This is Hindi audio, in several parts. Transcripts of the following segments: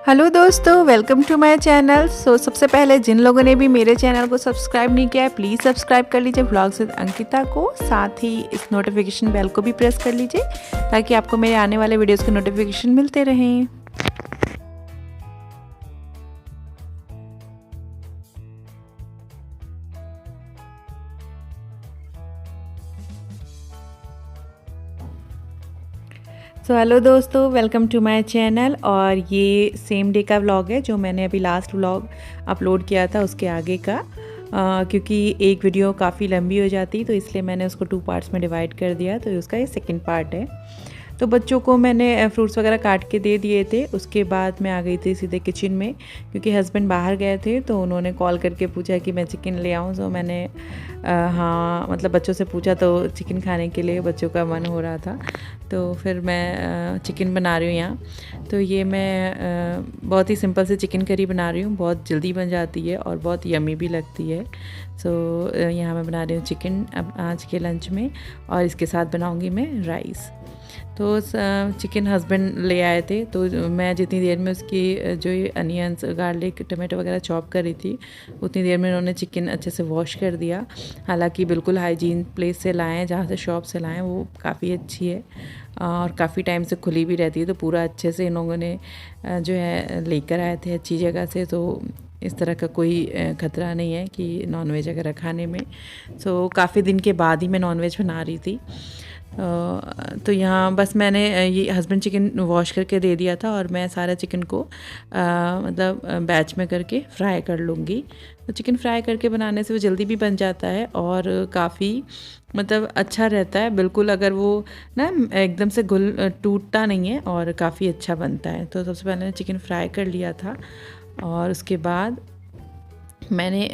हेलो दोस्तों, वेलकम टू माय चैनल। सबसे पहले जिन लोगों ने भी मेरे चैनल को सब्सक्राइब नहीं किया है प्लीज़ सब्सक्राइब कर लीजिए व्लॉग्स विद अंकिता को। साथ ही इस नोटिफिकेशन बेल को भी प्रेस कर लीजिए ताकि आपको मेरे आने वाले वीडियोस के नोटिफिकेशन मिलते रहें। हेलो दोस्तों, वेलकम टू माय चैनल। और ये सेम डे का व्लॉग है जो मैंने अभी लास्ट व्लॉग अपलोड किया था उसके आगे का। क्योंकि एक वीडियो काफ़ी लंबी हो जाती तो इसलिए मैंने उसको 2 पार्ट्स में डिवाइड कर दिया, तो उसका ये सेकंड पार्ट है। तो बच्चों को मैंने फ्रूट्स वगैरह काट के दे दिए थे। उसके बाद मैं आ गई थी सीधे किचन में, क्योंकि हस्बैंड बाहर गए थे तो उन्होंने कॉल करके पूछा कि मैं चिकन ले आऊँ। तो मैंने हाँ मतलब बच्चों से पूछा तो चिकन खाने के लिए बच्चों का मन हो रहा था, तो फिर मैं चिकन बना रही हूँ यहाँ। तो ये मैं बहुत ही सिंपल से चिकन करी बना रही हूँ, बहुत जल्दी बन जाती है और बहुत यमी भी लगती है। यहाँ मैं बना रही हूँ चिकन अब आज के लंच में, और इसके साथ बनाऊँगी मैं राइस। तो चिकन हस्बैंड ले आए थे, तो मैं जितनी देर में उसकी जो अनियंस गार्लिक टमाटो वगैरह चॉप कर रही थी उतनी देर में उन्होंने चिकन अच्छे से वॉश कर दिया। हालांकि बिल्कुल हाइजीन प्लेस से लाए हैं, जहाँ से शॉप से लाए हैं वो काफ़ी अच्छी है और काफ़ी टाइम से खुली भी रहती है। तो पूरा अच्छे से इन लोगों ने जो है लेकर आए थे अच्छी जगह से, तो इस तरह का कोई ख़तरा नहीं है कि नॉनवेज वगैरह खाने में। काफ़ी दिन के बाद ही मैं नॉनवेज बना रही थी। तो यहाँ बस मैंने ये हस्बैंड चिकन वॉश करके दे दिया था और मैं सारा चिकन को मतलब बैच में करके फ्राई कर लूँगी। तो चिकन फ्राई करके बनाने से वो जल्दी भी बन जाता है और काफ़ी मतलब अच्छा रहता है। बिल्कुल अगर वो ना एकदम से घुल टूटता नहीं है और काफ़ी अच्छा बनता है। तो सबसे पहले चिकन फ्राई कर लिया था और उसके बाद मैंने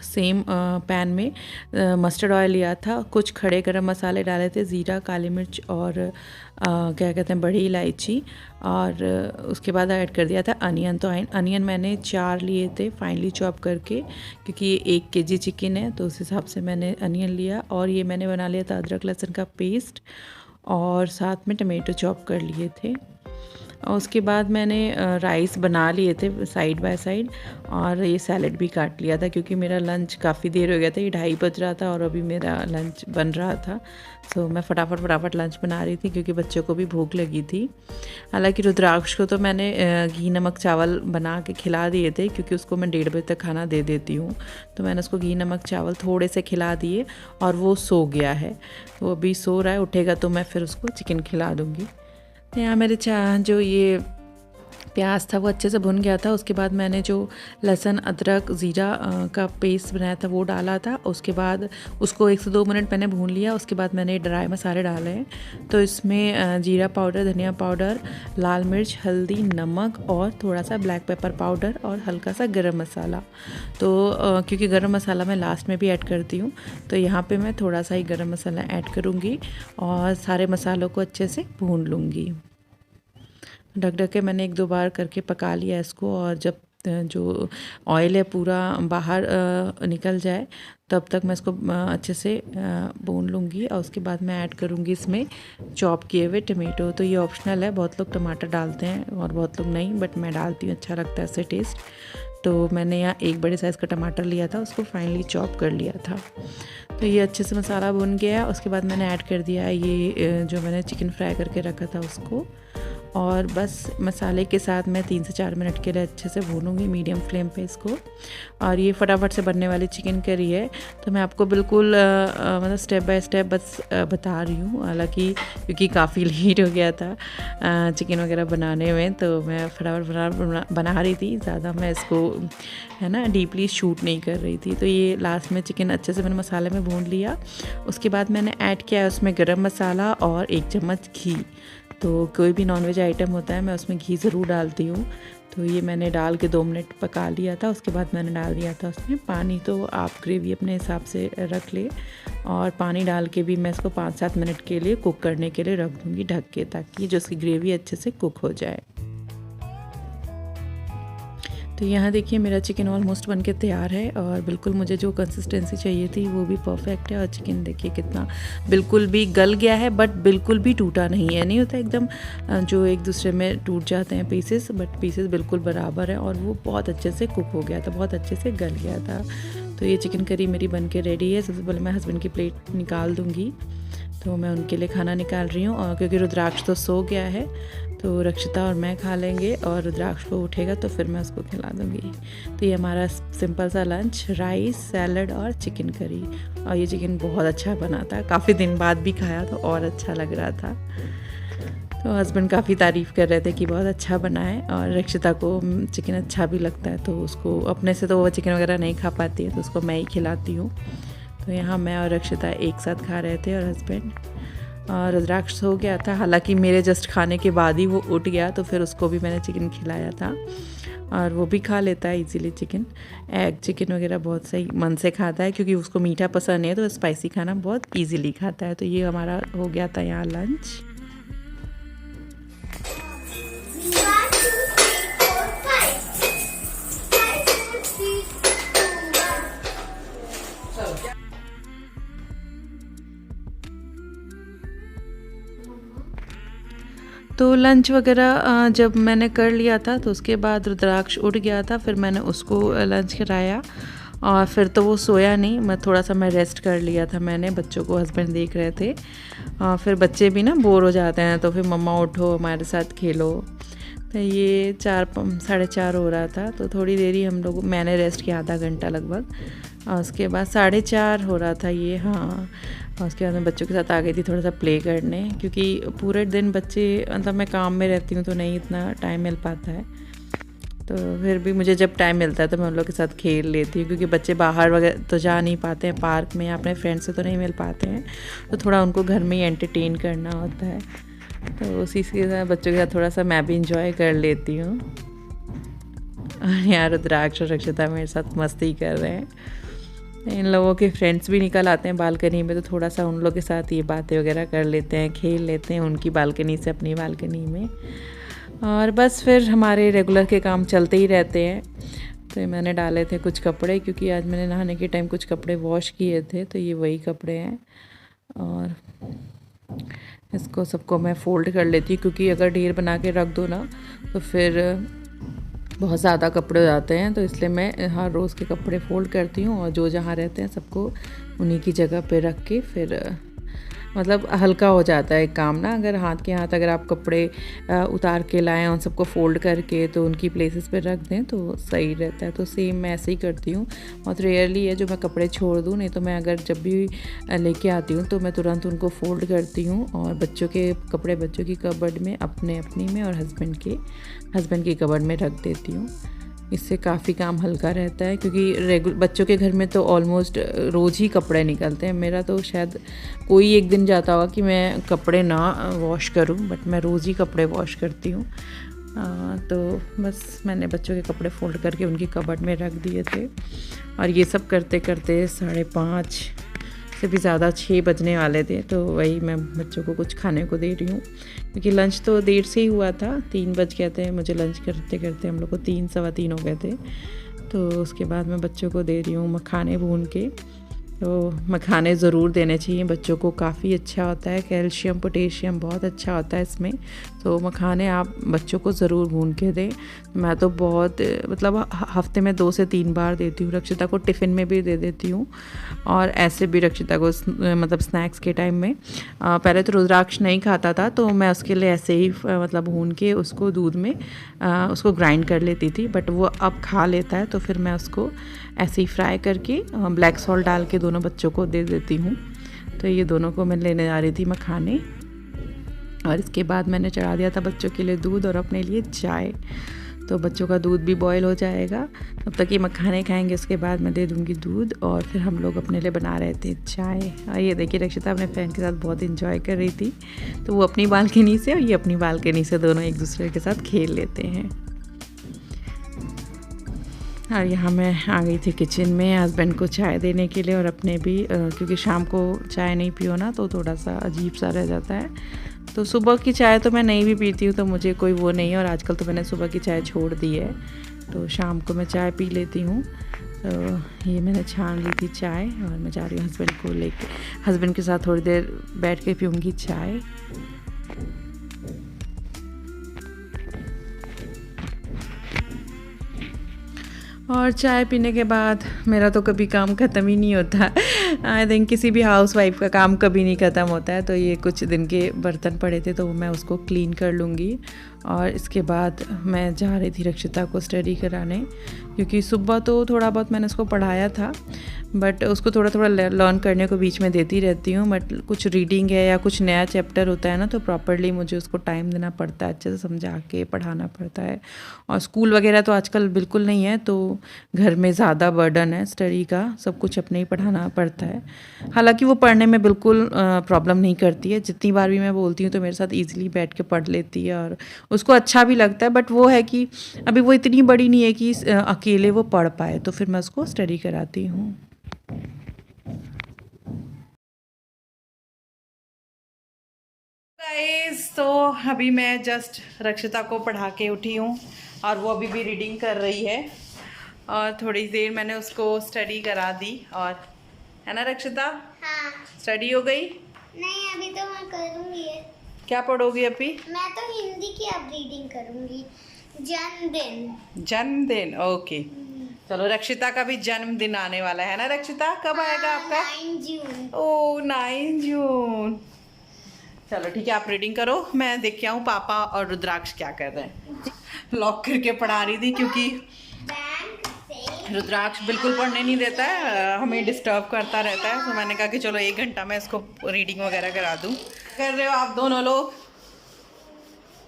सेम पैन में मस्टर्ड ऑयल लिया था, कुछ खड़े गरम मसाले डाले थे, ज़ीरा, काली मिर्च और क्या कहते हैं बड़ी इलायची, और उसके बाद ऐड कर दिया था अनियन। तो अनियन मैंने 4 लिए थे फाइनली चॉप करके, क्योंकि ये 1 केजी चिकन है तो उस हिसाब से मैंने अनियन लिया। और ये मैंने बना लिया था अदरक लहसुन का पेस्ट और साथ में टमाटो चॉप कर लिए थे। और उसके बाद मैंने राइस बना लिए थे साइड बाय साइड, और ये सैलेड भी काट लिया था क्योंकि मेरा लंच काफ़ी देर हो गया था। ये 2:30 बज रहा था और अभी मेरा लंच बन रहा था। मैं फटाफट लंच बना रही थी क्योंकि बच्चों को भी भूख लगी थी। हालांकि रुद्राक्ष को तो मैंने घी नमक चावल बना के खिला दिए थे, क्योंकि उसको मैं 1:30 बजे तक खाना दे देती हूँ। तो मैंने उसको घी नमक चावल थोड़े से खिला दिए और वो सो गया है। वो अभी सो रहा है, उठेगा तो मैं फिर उसको चिकन खिला दूँगी। यहाँ मेरे जो ये प्याज था वो अच्छे से भुन गया था। उसके बाद मैंने जो लहसुन अदरक ज़ीरा का पेस्ट बनाया था वो डाला था। उसके बाद उसको 1 से 2 मिनट मैंने भून लिया। उसके बाद मैंने ड्राई मसाले डाले हैं। तो इसमें जीरा पाउडर, धनिया पाउडर, लाल मिर्च, हल्दी, नमक और थोड़ा सा ब्लैक पेपर पाउडर और हल्का सा गरम मसाला। तो क्योंकि गरम मसाला मैं लास्ट में भी ऐड करती हूँ तो यहाँ पर मैं थोड़ा सा ही गरम मसाला ऐड करूँगी और सारे मसालों को अच्छे से भून लूँगी। ढक ढक के मैंने 1-2 बार करके पका लिया इसको, और जब जो ऑयल है पूरा बाहर निकल जाए तब तक मैं इसको अच्छे से भून लूँगी। और उसके बाद मैं ऐड करूँगी इसमें चॉप किए हुए टमेटो। तो ये ऑप्शनल है, बहुत लोग टमाटर डालते हैं और बहुत लोग नहीं, बट मैं डालती हूँ, अच्छा लगता है इससे टेस्ट। तो मैंने यहाँ 1 बड़े साइज़ का टमाटर लिया था, उसको फाइनली चॉप कर लिया था। तो ये अच्छे से मसाला भुन गया। उसके बाद मैंने ऐड कर दिया ये जो मैंने चिकन फ्राई करके रखा था उसको, और बस मसाले के साथ मैं 3 से 4 मिनट के लिए अच्छे से भूनूंगी मीडियम फ्लेम पे इसको। और ये फटाफट से बनने वाली चिकन करी है, तो मैं आपको बिल्कुल मतलब स्टेप बाय स्टेप बस बता रही हूँ। हालांकि क्योंकि काफ़ी लेट हो गया था चिकन वगैरह बनाने में, तो मैं फटाफट बना रही थी, ज़्यादा मैं इसको है ना डीपली शूट नहीं कर रही थी। तो ये लास्ट में चिकन अच्छे से मैंने मसाले में भून लिया। उसके बाद मैंने ऐड किया है उसमें गरम मसाला और 1 चम्मच घी। तो कोई भी नॉनवेज आइटम होता है मैं उसमें घी ज़रूर डालती हूँ। तो ये मैंने डाल के 2 मिनट पका लिया था। उसके बाद मैंने डाल दिया था उसमें पानी। तो आप ग्रेवी अपने हिसाब से रख ले, और पानी डाल के भी मैं इसको 5-7 मिनट के लिए कुक करने के लिए रख दूँगी ढक के, ताकि जो उसकी ग्रेवी अच्छे से कुक हो जाए। तो यहाँ देखिए मेरा चिकन ऑलमोस्ट बनके तैयार है और बिल्कुल मुझे जो कंसिस्टेंसी चाहिए थी वो भी परफेक्ट है। और चिकन देखिए कितना बिल्कुल भी गल गया है, बट बिल्कुल भी टूटा नहीं है। नहीं होता एकदम जो एक दूसरे में टूट जाते हैं पीसेस, बट पीसेस बिल्कुल बराबर है और वो बहुत अच्छे से कुक हो गया था, बहुत अच्छे से गल गया था। तो ये चिकन करी मेरी बन के रेडी है। सबसे पहले मैं हस्बैंड की प्लेट निकाल दूँगी, तो मैं उनके लिए खाना निकाल रही हूँ। और क्योंकि रुद्राक्ष तो सो गया है तो रक्षिता और मैं खा लेंगे, और रुद्राक्ष को उठेगा तो फिर मैं उसको खिला दूँगी। तो ये हमारा सिंपल सा लंच, राइस, सैलड और चिकन करी। और ये चिकन बहुत अच्छा बना था, काफ़ी दिन बाद भी खाया तो और अच्छा लग रहा था। तो हस्बैंड काफ़ी तारीफ़ कर रहे थे कि बहुत अच्छा बना है। और रक्षिता को चिकन अच्छा भी लगता है, तो उसको अपने से तो वो चिकन वगैरह नहीं खा पाती है, तो उसको मैं ही खिलाती हूँ। तो यहाँ मैं और रक्षिता एक साथ खा रहे थे और हस्बैंड। और रुद्राक्ष हो गया था, हालांकि मेरे जस्ट खाने के बाद ही वो उठ गया, तो फिर उसको भी मैंने चिकन खिलाया था और वो भी खा लेता है इजीली चिकन। एग चिकन वगैरह बहुत सही मन से खाता है, क्योंकि उसको मीठा पसंद है तो स्पाइसी खाना बहुत इजीली खाता है। तो ये हमारा हो गया था यहाँ लंच। तो लंच वगैरह जब मैंने कर लिया था तो उसके बाद रुद्राक्ष उठ गया था, फिर मैंने उसको लंच कराया और फिर तो वो सोया नहीं। मैं रेस्ट कर लिया था मैंने, बच्चों को हस्बैंड देख रहे थे। और फिर बच्चे भी ना बोर हो जाते हैं, तो फिर मम्मा उठो हमारे साथ खेलो। तो ये 4:30 हो रहा था, तो थोड़ी देरी मैंने रेस्ट किया, आधा घंटा लगभग। और उसके बाद 4:30 हो रहा था ये, हाँ। और उसके बाद मैं बच्चों के साथ आ गई थी थोड़ा सा प्ले करने, क्योंकि पूरे दिन बच्चे मतलब मैं काम में रहती हूँ तो नहीं इतना टाइम मिल पाता है। तो फिर भी मुझे जब टाइम मिलता है तो मैं उन लोग के साथ खेल लेती हूँ, क्योंकि बच्चे बाहर वगैरह तो जा नहीं पाते हैं, पार्क में या अपने फ्रेंड्स से तो नहीं मिल पाते हैं, तो थोड़ा उनको घर में ही एंटरटेन करना होता है। तो उसी के साथ बच्चों के साथ थोड़ा सा मैं भी इंजॉय कर लेती हूँ। और यार रुद्राक्ष और रक्षिता मेरे साथ मस्ती कर रहे हैं। इन लोगों के फ्रेंड्स भी निकल आते हैं बालकनी में, तो थोड़ा सा उन लोगों के साथ ये बातें वगैरह कर लेते हैं, खेल लेते हैं उनकी बालकनी से अपनी बालकनी में। और बस फिर हमारे रेगुलर के काम चलते ही रहते हैं। तो मैंने डाले थे कुछ कपड़े, क्योंकि आज मैंने नहाने के टाइम कुछ कपड़े वॉश किए थे, तो ये वही कपड़े हैं। और इसको सबको मैं फ़ोल्ड कर लेती हूँ, क्योंकि अगर ढेर बना के रख दो ना तो फिर बहुत ज़्यादा कपड़े हो जाते हैं। तो इसलिए मैं हर रोज़ के कपड़े फ़ोल्ड करती हूँ, और जो जहाँ रहते हैं सबको उन्हीं की जगह पे रख के फिर मतलब हल्का हो जाता है काम ना। अगर हाथ के हाथ अगर आप कपड़े उतार के लाएं, उन सबको फ़ोल्ड करके तो उनकी प्लेसेस पे रख दें तो सही रहता है। तो सेम मैं ऐसे ही करती हूँ। बहुत रेयरली है जो मैं कपड़े छोड़ दूँ, नहीं तो मैं अगर जब भी लेके आती हूँ तो मैं तुरंत उनको फ़ोल्ड करती हूँ, और बच्चों के कपड़े बच्चों की कबर्ड में, अपनी में, और हस्बैंड की कबर्ड में रख देती हूँ। इससे काफ़ी काम हल्का रहता है, क्योंकि बच्चों के घर में तो ऑलमोस्ट रोज़ ही कपड़े निकलते हैं। मेरा तो शायद कोई एक दिन जाता होगा कि मैं कपड़े ना वॉश करूं, बट मैं रोज़ ही कपड़े वॉश करती हूँ। तो बस मैंने बच्चों के कपड़े फ़ोल्ड करके उनकी कबर्ड में रख दिए थे। और ये सब करते करते 5:30 से भी ज़्यादा 6 बजने वाले थे। तो वही मैं बच्चों को कुछ खाने को दे रही हूँ, क्योंकि लंच तो देर से ही हुआ था, 3 बज गए थे मुझे लंच करते करते, हम लोग को 3 सवा 3 हो गए थे। तो उसके बाद मैं बच्चों को दे रही हूँ मखाने भून के। तो मखाने ज़रूर देने चाहिए बच्चों को, काफ़ी अच्छा होता है, कैल्शियम पोटेशियम बहुत अच्छा होता है इसमें। तो मखाने आप बच्चों को ज़रूर भून के दें। मैं तो बहुत मतलब हफ्ते में 2 से 3 बार देती हूँ। रक्षिता को टिफ़िन में भी दे देती हूँ, और ऐसे भी रक्षिता को मतलब स्नैक्स के टाइम में। पहले तो रुद्राक्ष नहीं खाता था, तो मैं उसके लिए ऐसे ही मतलब भून के उसको दूध में उसको ग्राइंड कर लेती थी, बट वो अब खा लेता है, तो फिर मैं उसको ऐसे ही फ्राई करके ब्लैक सॉल्ट डाल के दोनों बच्चों को दे देती हूँ। तो ये दोनों को मैं लेने जा रही थी मखाने, और इसके बाद मैंने चढ़ा दिया था बच्चों के लिए दूध और अपने लिए चाय। तो बच्चों का दूध भी बॉयल हो जाएगा, तब तक ये मखाने खाएंगे, उसके बाद मैं दे दूँगी दूध। और फिर हम लोग अपने लिए बना रहे थे चाय। और ये देखिए रक्षिता अपने फ्रेंड के साथ बहुत इंजॉय कर रही थी। तो वो अपनी बालकनी से और ये अपनी बालकनी से, दोनों एक दूसरे के साथ खेल लेते हैं। और यहाँ मैं आ गई थी किचन में हस्बैंड को चाय देने के लिए, और अपने भी, क्योंकि शाम को चाय नहीं पियो ना तो थोड़ा सा अजीब सा रह जाता है। तो सुबह की चाय तो मैं नहीं भी पीती हूँ, तो मुझे कोई वो नहीं है। और आजकल तो मैंने सुबह की चाय छोड़ दी है, तो शाम को मैं चाय पी लेती हूँ। तो ये मैंने छान ली थी चाय और मैं जा रही हूँ हस्बैंड को लेके, हस्बैंड के साथ थोड़ी देर बैठ के पीऊँगी चाय। और चाय पीने के बाद मेरा तो कभी काम ख़त्म ही नहीं होता। आई थिंक किसी भी हाउस वाइफ का काम कभी नहीं ख़त्म होता है। तो ये कुछ दिन के बर्तन पड़े थे तो मैं उसको क्लीन कर लूँगी। और इसके बाद मैं जा रही थी रक्षिता को स्टडी कराने, क्योंकि सुबह तो थोड़ा बहुत मैंने उसको पढ़ाया था, बट उसको थोड़ा थोड़ा लर्न करने को बीच में देती रहती हूँ। बट कुछ रीडिंग है या कुछ नया चैप्टर होता है ना, तो प्रॉपरली मुझे उसको टाइम देना पड़ता है, अच्छे से समझा के पढ़ाना पड़ता है। और स्कूल वगैरह तो आजकल बिल्कुल नहीं है, तो घर में ज़्यादा बर्डन है स्टडी का, सब कुछ अपने ही पढ़ाना पड़ता है। हालांकि वो पढ़ने में बिल्कुल प्रॉब्लम नहीं करती है, जितनी बार भी मैं बोलती हूँ तो मेरे साथ ईजिली बैठ के पढ़ लेती है और उसको अच्छा भी लगता है। बट वो है कि अभी वो इतनी बड़ी नहीं है कि अकेले वो पढ़ पाए, तो फिर मैं उसको स्टडी कराती हूँ। गाइस, तो अभी मैं जस्ट रक्षिता को पढ़ा के उठी हूँ और वो अभी भी रीडिंग कर रही है। और थोड़ी देर मैंने उसको स्टडी करा दी। और है ना रक्षिता? हाँ। स्टडी हो गई? नहीं, अभी तो मैं करूँगी। क्या पढ़ोगी अभी? मैं तो हिंदी की अब रीडिंग करूँगी। जन्मदिन। जन्मदिन, ओके। चलो, रक्षिता का भी जन्मदिन आने वाला है ना रक्षिता? कब आएगा आपका? 9 जून। ओह, 9 जून। चलो ठीक है, आप रीडिंग करो, मैं देख के आऊँ पापा और रुद्राक्ष क्या कर रहे हैं। लॉक करके पढ़ा रही थी, क्योंकि रुद्राक्ष बिल्कुल पढ़ने नहीं देता है, हमें डिस्टर्ब करता रहता है। तो मैंने कहा कि चलो 1 घंटा मैं इसको रीडिंग वगैरह करा दूँ। कर रहे हो आप दोनों लोग?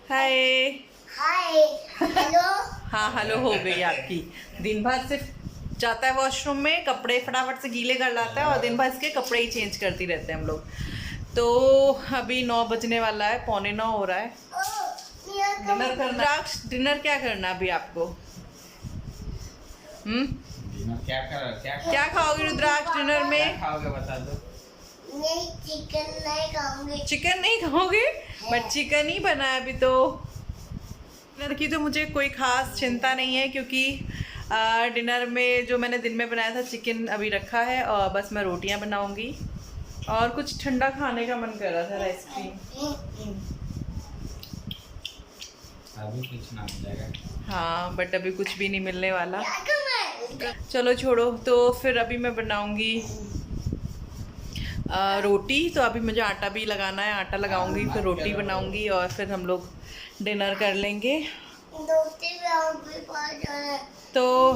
हाय हाय, हेलो। हाँ, हेलो हो गई आपकी। दिन भर सिर्फ जाता है वॉशरूम में, कपड़े फटाफट से गीले कर लाता है और दिन भर इसके कपड़े ही चेंज करती रहते हैं हम लोग। तो अभी 9 बजने वाला है, 8:45 हो रहा है। डिनर करना। डिनर क्या करना अभी आपको? क्या खाओगे रुद्राक्ष डिनर में? खाओगे बता दो। नहीं, चिकन नहीं खाऊंगी। चिकन नहीं खाओगे? बट चिकन ही बना है अभी तो। डिनर की तो मुझे कोई खास चिंता नहीं है, क्योंकि डिनर में जो मैंने दिन में बनाया था चिकन अभी रखा है, और बस मैं रोटियां बनाऊंगी। और कुछ ठंडा खाने का मन कर रहा था, आइसक्रीम। अभी कुछ ना मिल जाएगा। हाँ, बट अभी कुछ भी नहीं मिलने वाला। चलो छोड़ो, तो फिर अभी मैं बनाऊंगी रोटी। तो अभी मुझे आटा भी लगाना है, आटा लगाऊंगी, फिर रोटी बनाऊंगी और फिर हम लोग डिनर कर लेंगे। तो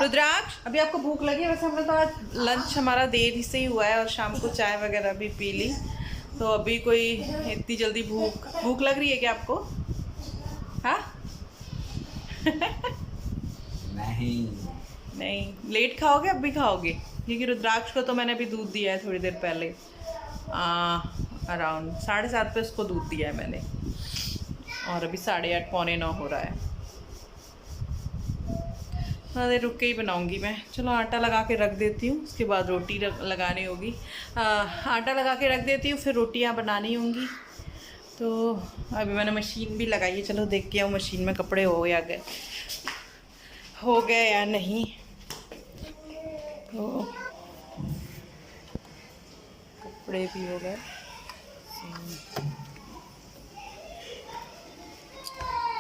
रुद्राक्ष, अभी आपको भूख लगी है? वैसे हमने तो आज लंच हमारा देर से ही हुआ है और शाम को चाय वगैरह भी पी ली, तो अभी कोई इतनी जल्दी भूख लग रही है क्या आपको? हाँ? नहीं, लेट खाओगे? अब भी खाओगे? क्योंकि रुद्राक्ष को तो मैंने अभी दूध दिया है थोड़ी देर पहले, अराउंड 7:30 पे उसको दूध दिया है मैंने, और अभी 8:30 8:45 हो रहा है। थोड़ा देर रुक के ही बनाऊंगी मैं। चलो आटा लगा के रख देती हूँ, उसके बाद रोटी लगानी होगी। आटा लगा के रख देती हूँ, फिर रोटियाँ बनानी होंगी। तो अभी मैंने मशीन भी लगाई है, चलो देख के आओ मशीन में कपड़े हो गए या नहीं। तो कपड़े भी हो गए,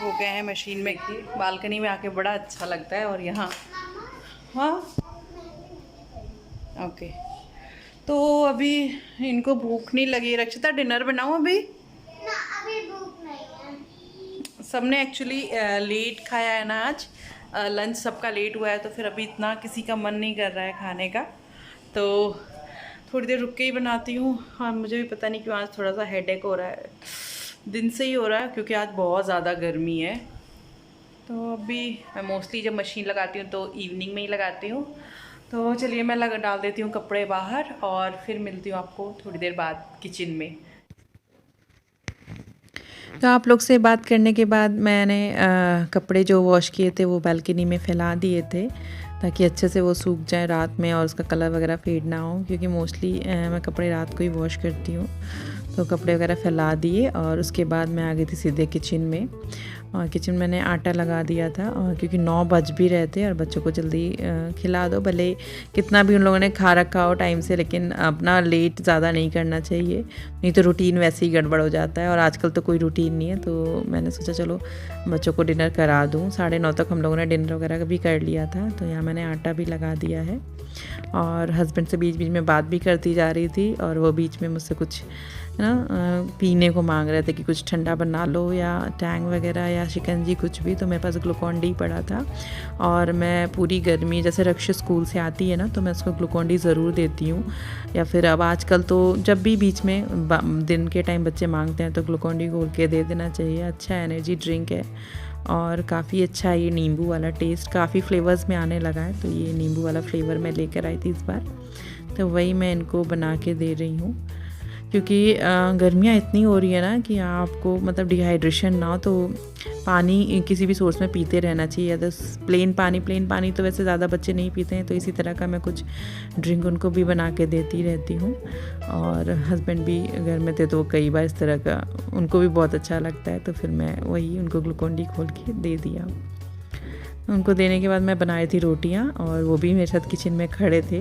हो गए हैं मशीन में। बालकनी में आके बड़ा अच्छा लगता है। और यहाँ हाँ, ओके। तो अभी इनको भूख नहीं लगी। रक्षिता, डिनर बनाऊँ अभी? ना, अभी भूख नहीं है। सबने एक्चुअली लेट खाया है ना आज, लंच सबका लेट हुआ है, तो फिर अभी इतना किसी का मन नहीं कर रहा है खाने का। तो थोड़ी देर रुक के ही बनाती हूँ। और मुझे भी पता नहीं क्यों आज थोड़ा सा हेडेक हो रहा है, दिन से ही हो रहा है, क्योंकि आज बहुत ज़्यादा गर्मी है। तो अभी मैं मोस्टली जब मशीन लगाती हूँ तो इवनिंग में ही लगाती हूँ। तो चलिए मैं डाल देती हूँ कपड़े बाहर, और फिर मिलती हूँ आपको थोड़ी देर बाद किचन में। तो आप लोग से बात करने के बाद मैंने कपड़े जो वॉश किए थे वो बालकनी में फैला दिए थे, ताकि अच्छे से वो सूख जाए रात में और उसका कलर वगैरह फेड ना हो, क्योंकि मोस्टली मैं कपड़े रात को ही वॉश करती हूँ। तो कपड़े वगैरह फैला दिए और उसके बाद मैं आ गई थी सीधे किचन में। और किचन में मैंने आटा लगा दिया था, और क्योंकि 9 बज भी रहे थे और बच्चों को जल्दी खिला दो, भले कितना भी उन लोगों ने खा रखा हो टाइम से, लेकिन अपना लेट ज़्यादा नहीं करना चाहिए, नहीं तो रूटीन वैसे ही गड़बड़ हो जाता है। और आजकल तो कोई रूटीन नहीं है, तो मैंने सोचा चलो बच्चों को डिनर करा दूँ। 9:30 तक हम लोगों ने डिनर वगैरह भी कर लिया था। तो यहाँ मैंने आटा भी लगा दिया है, और हस्बैंड से बीच बीच में बात भी करती जा रही थी, और वो बीच में मुझसे कुछ ना पीने को मांग रहे थे कि कुछ ठंडा बना लो, या टैंग वगैरह या शिकंजी, कुछ भी। तो मेरे पास ग्लूकॉन डी पड़ा था, और मैं पूरी गर्मी, जैसे रक्ष स्कूल से आती है ना, तो मैं उसको ग्लूकॉन डी ज़रूर देती हूँ। या फिर अब आजकल तो जब भी बीच में दिन के टाइम बच्चे मांगते हैं तो ग्लूकॉन डी घोल के दे देना चाहिए। अच्छा एनर्जी ड्रिंक है, और काफ़ी अच्छा है। ये नींबू वाला टेस्ट काफ़ी फ्लेवर्स में आने लगा है, तो ये नींबू वाला फ्लेवर मैं लेकर आई थी इस बार, तो वही मैं इनको बना के दे रही हूँ। क्योंकि गर्मियाँ इतनी हो रही है ना कि आपको मतलब डिहाइड्रेशन ना हो, तो पानी किसी भी सोर्स में पीते रहना चाहिए। तो प्लेन पानी तो वैसे ज़्यादा बच्चे नहीं पीते हैं, तो इसी तरह का मैं कुछ ड्रिंक उनको भी बना के देती रहती हूँ। और हस्बैंड भी घर में थे, तो कई बार इस तरह का उनको भी बहुत अच्छा लगता है, तो फिर मैं वही उनको ग्लूकॉन डी खोल के दे दिया। उनको देने के बाद मैं बनाई थी रोटियां, और वो भी मेरे साथ किचन में खड़े थे,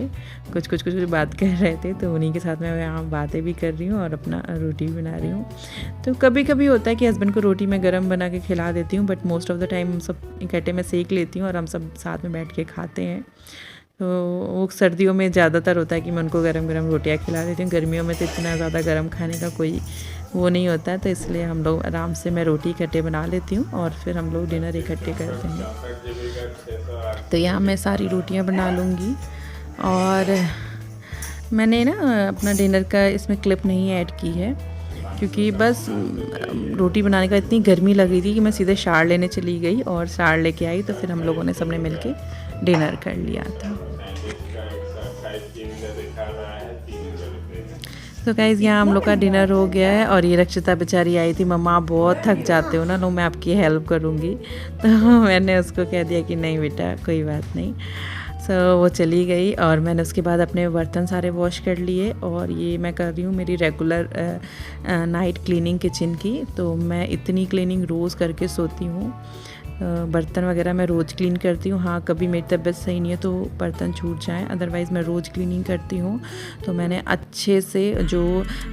कुछ बात कर रहे थे, तो उन्हीं के साथ मैं यहाँ बातें भी कर रही हूँ और अपना रोटी भी बना रही हूँ। तो कभी कभी होता है कि हस्बैंड को रोटी मैं गरम बना के खिला देती हूँ, but most of the time हम सब इकट्ठे में सेक लेती हूँ और हम सब साथ में बैठ के खाते हैं। तो वो सर्दियों में ज़्यादातर होता है कि मैं उनको गरम रोटियाँ खिला देती हूँ। गर्मियों में तो इतना ज़्यादा गरम खाने का कोई वो नहीं होता है, तो इसलिए हम लोग आराम से मैं रोटी इकट्ठे बना लेती हूँ और फिर हम लोग डिनर इकट्ठे करते हैं। तो यहाँ मैं सारी रोटियाँ बना लूँगी। और मैंने ना अपना डिनर का इसमें क्लिप नहीं ऐड की है, क्योंकि बस रोटी बनाने का इतनी गर्मी लग रही थी कि मैं सीधे शार लेने चली गई, और शार लेके आई, तो फिर हम लोगों ने सबने मिलके डिनर कर लिया था। तो गाइज़ यहाँ हम लोग का डिनर हो गया है, और ये रक्षिता बेचारी आई थी, मम्मा बहुत थक जाते हो ना, लो मैं आपकी हेल्प करूँगी। तो मैंने उसको कह दिया कि नहीं बेटा कोई बात नहीं। वो चली गई, और मैंने उसके बाद अपने बर्तन सारे वॉश कर लिए, और ये मैं कर रही हूँ मेरी रेगुलर नाइट क्लीनिंग किचन की। तो मैं इतनी क्लीनिंग रोज़ करके सोती हूँ। बर्तन वगैरह मैं रोज़ क्लीन करती हूँ। हाँ, कभी मेरी तबीयत सही नहीं है तो बर्तन छूट जाएं, अदरवाइज़ मैं रोज़ क्लीनिंग करती हूँ। तो मैंने अच्छे से जो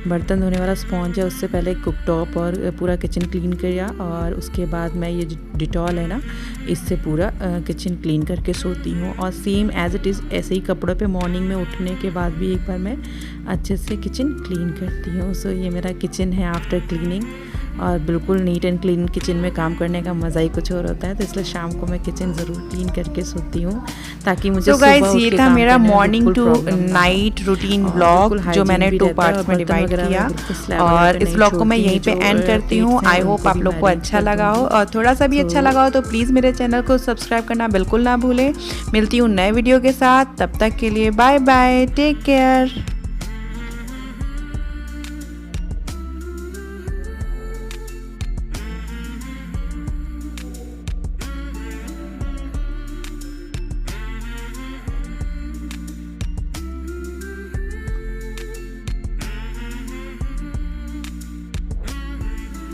बर्तन धोने वाला स्पॉन्ज है उससे पहले कुकटॉप और पूरा किचन क्लीन किया, और उसके बाद मैं ये डिटॉल है ना, इससे पूरा किचन क्लीन करके सोती हूँ। और सेम एज़ इट इज़ ऐसे ही कपड़ों पे मॉर्निंग में उठने के बाद भी एक बार मैं अच्छे से किचन क्लीन करती हूँ। सो ये मेरा किचन है आफ्टर क्लीनिंग, और बिल्कुल नीट एंड क्लीन किचन में काम करने का मज़ा ही कुछ और होता है। तो इसलिए शाम को मैं किचन ज़रूर क्लीन करके सोती हूँ, ताकि मुझे तो गाइस ये था मेरा morning to night routine vlog, जो मैंने 2 पार्ट्स में डिवाइड किया, और इस व्लॉग को मैं यहीं पे एंड करती हूँ। आई होप आप लोग को अच्छा लगा हो, और थोड़ा सा भी अच्छा लगा हो तो प्लीज़ मेरे चैनल को सब्सक्राइब करना बिल्कुल ना भूलें। मिलती हूँ नए वीडियो के साथ, तब तक के लिए बाय बाय, टेक केयर।